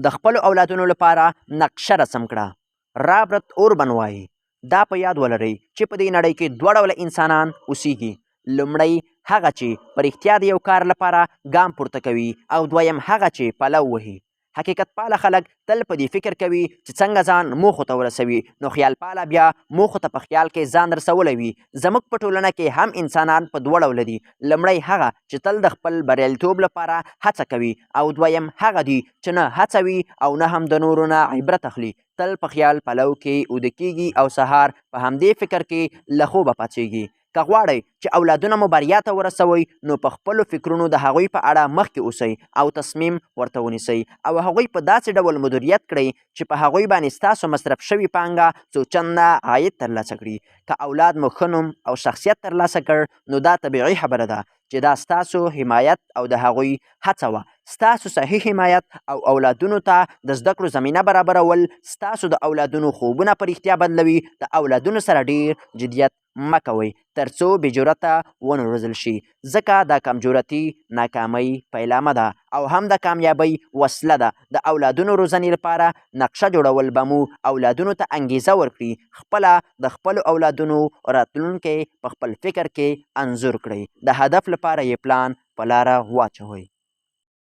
د خپلو اولادونو لپاره نقشه رسم کړه. رابرت اوربن وایي دا په یاد ولرئ چې په دې نړۍ کې دوه ډوله انسانان اوسیږي. لومړی هغه چې په رښتیا د یو کار لپاره ګام پورته کوي او دویم هغه چې پلو وهي. حقیقت پاله خلک تل په دې فکر کوي چې څنګه ځان موخو ته ورسوي، نو خیال پاله بیا موخو ته په خیال کې ځان رسولی وي. زموږ په ټولنه کې هم انسانان په دوه ډوله دي. لومړی هغه چې تل د خپل بریالیتوب لپاره هڅه کوي او دویم هغه دي چې نه هڅه وي او نه هم د نورو نه عبرت اخلي. تل په خیال پلو کې اوده کیږي او سهار په همدې فکر کې له خوبه پاڅیږي. که غواړئ چې اولادونه مو بریا ته ورسوئ نو په خپلو فکرونو د هغوی په اړه مخکې اوسئ او تصمیم ورته ونیسئ او هغوی په داسې ډول مدیریت کړئ چې په هغوی باندې ستاسو مصرف شوي پانګه څو چنده عاید ترلاسه کړي. که اولاد مو ښه نوم او شخصیت ترلاسه کړ نو دا طبیعي خبره ده چې دا ستاسو حمایت او د هغوی هڅه وه. ستاسو صحیح حمایت او اولادونو ته د زده کړو زمینه برابرول ستاسو د اولادونو خوبونه په رښتیا بدلوي. د اولادونو سره ډیر جدیت مه کوئ ترڅو بې جرأته ونه روزل شي، ځکه دا کمجرتي ناکامۍ پیلامه ده او هم د کامیابۍ وسله ده. د اولادونو روزنې لپاره نقشه جوړول به مو اولادونو ته انګیزه ورکړي خپله د خپلو اولادونو راتلونکی په خپل فکر کې انځور کړئ. د هدف لپاره یې پلان په لاره واچوئ.